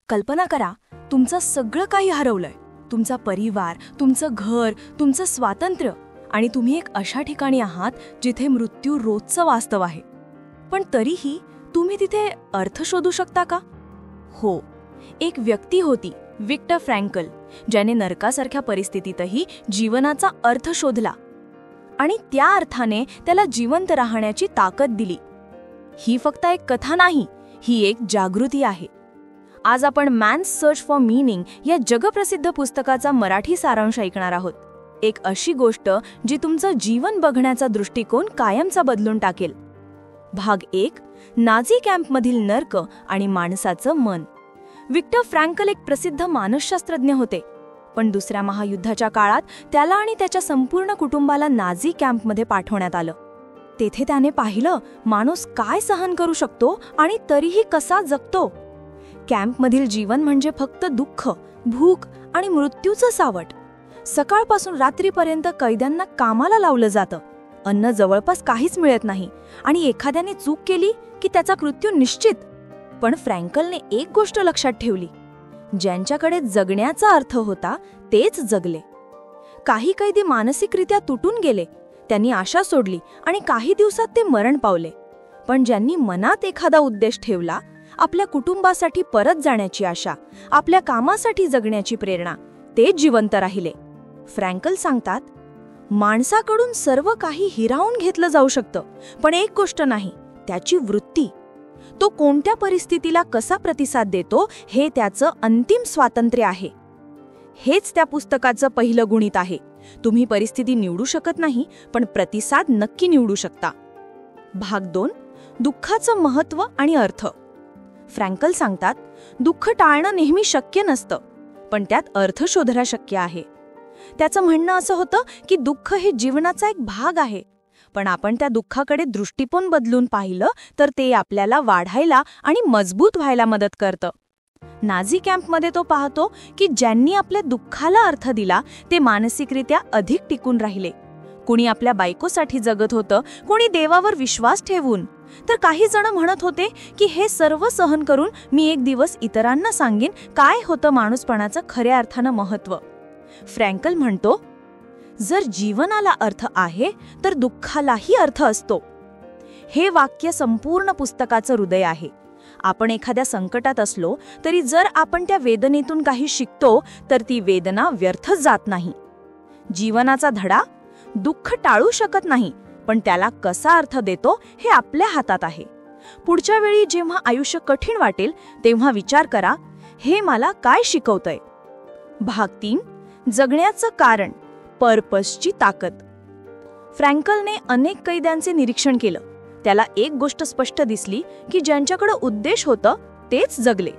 कल्पना करा, तुमचं सगळं काही हरवलंय. तुमचा परिवार, तुमचं घर, तुमचं स्वातंत्र्य, आणि तुम्ही एक अशा ठिकाणी आहात जिथे मृत्यू रोजचं वास्तव आहे. पण तरीही तुम्ही तिथे अर्थ शोधू शकता का? हो, एक व्यक्ती होती, विक्टर फ्रँकल, ज्याने नरकासारख्या परिस्थितीतही जीवनाचा अर्थ शोधला आणि त्या अर्थाने त्याला जिवंत राहण्याची ताकद दिली. ही फक्त एक कथा नाही, ही एक जागृती आहे. आज आपण मॅन्स सर्च फॉर मीनिंग या जगप्रसिद्ध पुस्तकाचा मराठी सारांश ऐकणार आहोत. एक अशी गोष्ट जी तुमचं जीवन बघण्याचा दृष्टिकोन कायमचा बदलून टाकेल. भाग 1, नाझी कॅम्पमधील नर्क आणि माणसाचं मन. विक्टर फ्रँकल एक प्रसिद्ध मानसशास्त्रज्ञ होते, पण दुसऱ्या महायुद्धाच्या काळात त्याला आणि त्याच्या संपूर्ण कुटुंबाला नाझी कॅम्पमध्ये पाठवण्यात आलं. तेथे त्याने पाहिलं माणूस काय सहन करू शकतो आणि तरीही कसा जगतो. कॅम्पमधील जीवन म्हणजे फक्त दुःख, भूक आणि मृत्यूचं सावट. सकाळपासून रात्रीपर्यंत कैद्यांना कामाला लावलं जातं. अन्न जवळपास काहीच मिळत नाही आणि एखाद्याने चूक केली की त्याचा मृत्यू निश्चित. पण फ्रँकलने एक गोष्ट लक्षात ठेवली, ज्यांच्याकडे जगण्याचा अर्थ होता तेच जगले. काही कैदी मानसिकरित्या तुटून गेले, त्यांनी आशा सोडली आणि काही दिवसात ते मरण पावले. पण ज्यांनी मनात एखादा उद्देश ठेवला, आपल्या कुटुंबासाठी परत जाण्याची आशा, आपल्या कामासाठी जगण्याची प्रेरणा, ते जिवंत राहिले. फ्रँकल सांगतात, माणसाकडून सर्व काही हिरावून घेतलं जाऊ शकतं, पण एक गोष्ट नाही, त्याची वृत्ती. तो कोणत्या परिस्थितीला कसा प्रतिसाद देतो हे त्याचं अंतिम स्वातंत्र्य आहे. हेच त्या पुस्तकाचं पहिलं गुणित आहे. तुम्ही परिस्थिती निवडू शकत नाही, पण प्रतिसाद नक्की निवडू शकता. भाग 2, दुःखाचं महत्त्व आणि अर्थ. फ्रँकल सांगतात, दुःख टाळणं नेहमी शक्य नसतं, पण त्यात अर्थ शोधणं शक्य आहे. त्याचं म्हणणं असं होतं की दुःख हे जीवनाचा एक भाग आहे, पण आपण त्या दुःखाकडे दृष्टिकोन बदलून पाहिलं तर ते आपल्याला वाढायला आणि मजबूत व्हायला मदत करतं. नाझी कॅम्पमध्ये तो पाहतो की ज्यांनी आपल्या दुःखाला अर्थ दिला ते मानसिकरित्या अधिक टिकून राहिले. कोणी आपल्या बायकोसाठी जगत होतं, कोणी देवावर विश्वास ठेवून, तर काही जण म्हणत होते की हे सर्व सहन करून मी एक दिवस इतरांना सांगेन काय होतं माणूसपणाचं खऱ्या अर्थानं महत्त्व. फ्रँकल म्हणतो, जर जीवनाला अर्थ आहे तर दुःखालाही अर्थ असतो. हे वाक्य संपूर्ण पुस्तकाचं हृदय आहे. आपण एखाद्या संकटात असलो तरी जर आपण त्या वेदनेतून काही शिकतो तर ती वेदना व्यर्थच जात नाही. जीवनाचा धडा, दुःख टाळू शकत नाही, पण त्याला कसा अर्थ देतो हे आपल्या हातात आहे. पुढच्या वेळी जेव्हा आयुष्य कठीण वाटेल तेव्हा विचार करा, हे मला काय शिकवतंय. भाग 3, जगण्याचं कारण, पर्पजची ताकद. फ्रँकलने अनेक कैद्यांचे निरीक्षण केलं. त्याला एक गोष्ट स्पष्ट दिसली की ज्यांच्याकडे उद्देश होतं तेच जगले.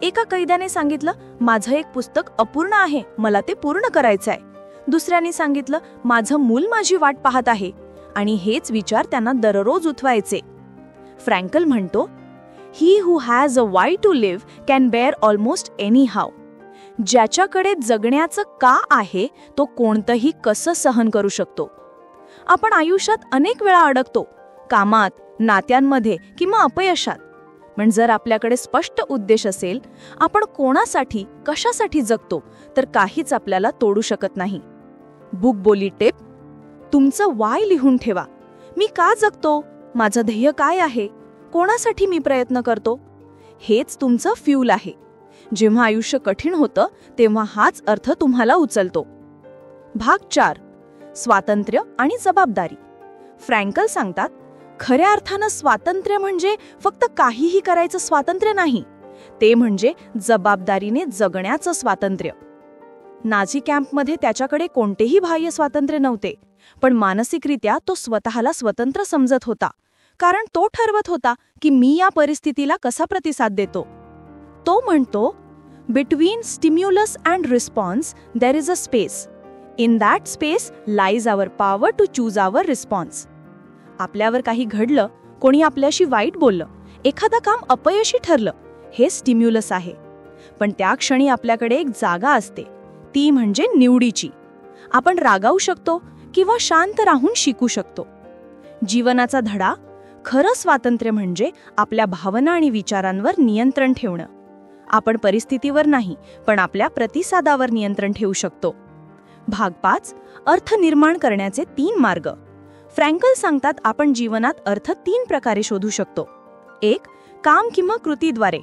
एका कैद्याने सांगितलं, माझं एक पुस्तक अपूर्ण आहे, मला ते पूर्ण करायचं आहे. दुसऱ्याने सांगितलं, माझं मूल माझी वाट पाहत आहे, आणि हेच विचार त्यांना दररोज उठवायचे. फ्रँकल म्हणतो, he who has a why to live can bear almost any how. ज्याच्याकडे जगण्याचं का आहे तो कोणतंही कसं सहन करू शकतो. आपण आयुष्यात अनेक वेळा अडकतो, कामात, नात्यांमध्ये किंवा अपयशात. पण जर आपल्याकडे स्पष्ट उद्देश असेल, आपण कोणासाठी, कशासाठी जगतो, तर काहीच आपल्याला तोडू शकत नाही. बुक बोली टिप, तुमचं वाय लिहून ठेवा. मी का जगतो, माझं ध्येय काय आहे, कोणासाठी मी प्रयत्न करतो, हेच तुमचं फ्यूल आहे. जेव्हा आयुष्य कठीण होतं तेव्हा हाच अर्थ तुम्हाला उचलतो. भाग 4, स्वातंत्र्य आणि जबाबदारी. फ्रँकल सांगतात, खऱ्या अर्थानं स्वातंत्र्य म्हणजे फक्त काहीही करायचं स्वातंत्र्य नाही, ते म्हणजे जबाबदारीने जगण्याचं स्वातंत्र्य. नाझी कॅम्पमध्ये त्याच्याकडे कोणतेही बाह्य स्वातंत्र्य नव्हते, पण मानसिकरित्या तो स्वतःला स्वतंत्र समजत होता, कारण तो ठरवत होता की मी या परिस्थितीला कसा प्रतिसाद देतो. तो म्हणतो, between stimulus and response there is a space. In that space lies our power to choose our response. आपल्यावर काही घडलं, कोणी आपल्याशी वाईट बोललं, एखादं काम अपयशी ठरलं, हे स्टिम्युलस आहे. पण त्या क्षणी आपल्याकडे एक जागा असते, ती म्हणजे निवडीची. आपण रागावू शकतो किंवा शांत राहून शिकू शकतो. जीवनाचा धडा, खरं स्वातंत्र्य म्हणजे आपल्या भावना आणि विचारांवर नियंत्रण ठेवणं. आपण परिस्थितीवर नाही, पण आपल्या प्रतिसादावर नियंत्रण ठेवू शकतो. भाग 5. अर्थ निर्माण करण्याचे 3 मार्ग. फ्रँकल सांगतात आपण जीवनात अर्थ 3 प्रकारे शोधू शकतो. 1. काम किंवा कृतीद्वारे,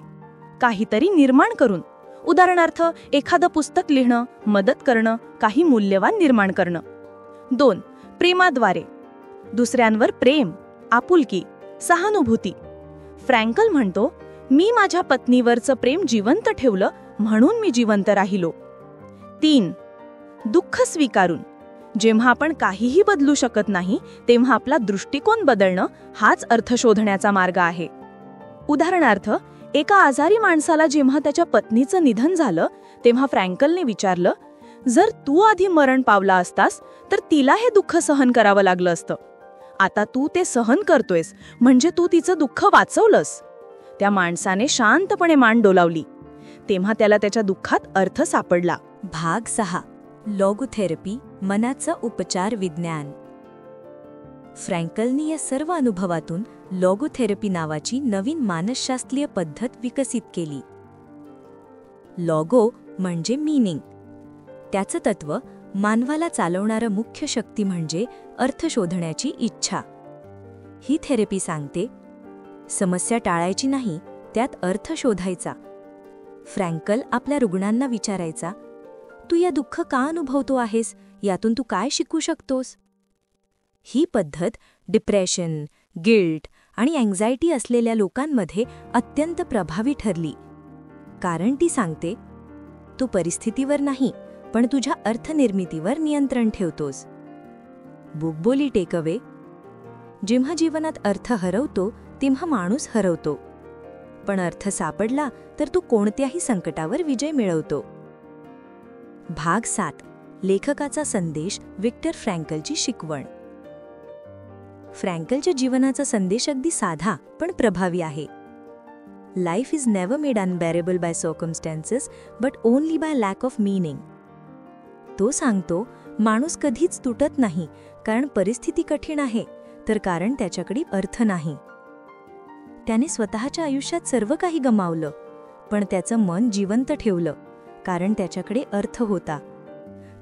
काहीतरी निर्माण करून. उदाहरणार्थ एखादं पुस्तक लिहिणं, मदत करणं, काही मूल्यवान निर्माण करणं. 2. प्रेमाद्वारे, दुसऱ्यांवर प्रेम, आपुलकी, सहानुभूती. फ्रँकल म्हणतो, मी माझ्या पत्नीवरचं प्रेम जिवंत ठेवलं म्हणून मी जिवंत राहिलो. 3. दुःख स्वीकारून, जेव्हा आपण काहीही बदलू शकत नाही तेव्हा आपला दृष्टिकोन बदलणं हाच अर्थ शोधण्याचा मार्ग आहे. उदाहरणार्थ एका आजारी माणसाला जेव्हा त्याच्या पत्नीचं निधन झालं तेव्हा फ्रँकलने विचारलं, जर तू आधी मरण पावला असतास तर तिला हे दुःख सहन करावं लागलं असतं. आता तू ते सहन करतोयस म्हणजे तू तिचं दुःख वाचवलंस. त्या माणसाने शांतपणे मान डोलावली. तेव्हा त्याला त्याच्या दुःखात अर्थ सापडला. भाग 6. लॉगोथेरपी, मनाचं उपचार विज्ञान. फ्रँकलनी या सर्व अनुभवातून लॉगोथेरपी नावाची नवीन मानसशास्त्रीय पद्धत विकसित केली. लॉगो म्हणजे मीनिंग. त्याचं तत्व मानवाला चालवणारं मुख्य शक्ती म्हणजे अर्थ शोधण्याची इच्छा. ही थेरपी सांगते, समस्या टाळायची नाही, त्यात अर्थ शोधायचा. फ्रँकल आपल्या रुग्णांना विचारायचा, तू या दुःख का अनुभवतो आहेस, यातून तू काय शिकू शकतोस? ही पद्धत डिप्रेशन, गिल्ट आणि अँक्झायटी असलेल्या लोकांमध्ये अत्यंत प्रभावी ठरली. कारण ती सांगते, तू परिस्थितीवर नाही, पण तुझ्या अर्थनिर्मितीवर नियंत्रण ठेवतोस. बुकबोली टेकअवे. जेव्हा जीवनात अर्थ हरवतो तेव्हा माणूस हरवतो, पण अर्थ सापडला तर तू कोणत्याही संकटावर विजय मिळवतो. भाग 7. लेखकाचा संदेश, विक्टर फ्रँकलची शिकवण. फ्रँकलच्या जीवनाचा संदेश अगदी साधा पण प्रभावी आहे. Life is never made unbearable by circumstances but only by lack of meaning. तो सांगतो, माणूस कधीच तुटत नाही कारण परिस्थिती कठीण आहे, तर कारण त्याच्याकडे अर्थ नाही. त्याने स्वतःच्या आयुष्यात सर्व काही गमावलं, पण त्याचं मन जिवंत ठेवलं कारण त्याच्याकडे अर्थ होता.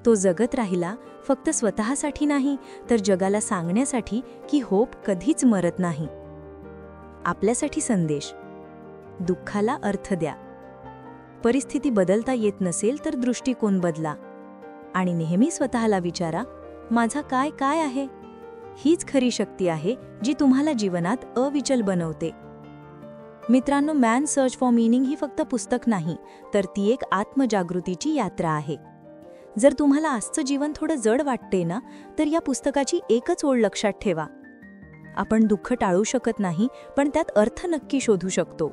तो जगत राहिला फक्त स्वतःसाठी नाही, तर जगाला सांगण्यासाठी की होप कधीच मरत नाही. आपल्यासाठी संदेश: दुःखाला अर्थ द्या. परिस्थिती बदलता येत नसेल तर दृष्टिकोन बदला. आणि नेहमी स्वतःला विचारा, माझा काय काय आहे? हीच खरी शक्ती आहे जी तुम्हाला जीवनात अविचल बनवते. मित्रांनो, मॅन सर्च फॉर मीनिंग ही फक्त पुस्तक नाही, तर ती एक आत्मजागृतीची यात्रा आहे. जर तुम्हाला आजचं जीवन थोडं जड वाटते ना, तर या पुस्तकाची एकच ओळ लक्षात ठेवा. आपण दुःख टाळू शकत नाही, पण त्यात अर्थ नक्की शोधू शकतो.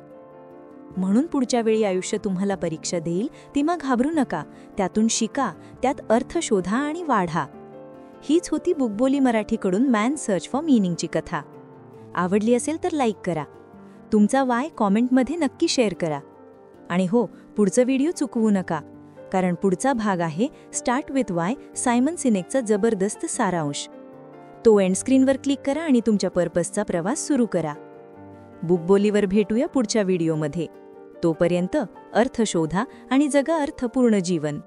म्हणून पुढच्या वेळी आयुष्य तुम्हाला परीक्षा देईल तेव्हा घाबरू नका, त्यातून शिका, त्यात अर्थ शोधा आणि वाढा. हीच होती बुकबोली मराठीकडून मॅन सर्च फॉर मीनिंगची कथा. आवडली असेल तर लाईक करा. तुमचा वाय कॉमेंटमध्ये नक्की शेअर करा. आणि हो, पुढचा व्हिडिओ चुकवू नका, कारण पुढचा भाग आहे स्टार्ट विथ वाय, सायमन सिनेकचा जबरदस्त सारांश. तो एंड स्क्रीनवर क्लिक करा आणि तुमच्या पर्पजचा प्रवास सुरू करा. बुकबोलीवर भेटूया पुढच्या व्हिडिओमध्ये. तोपर्यंत अर्थ शोधा आणि जगा अर्थपूर्ण जीवन.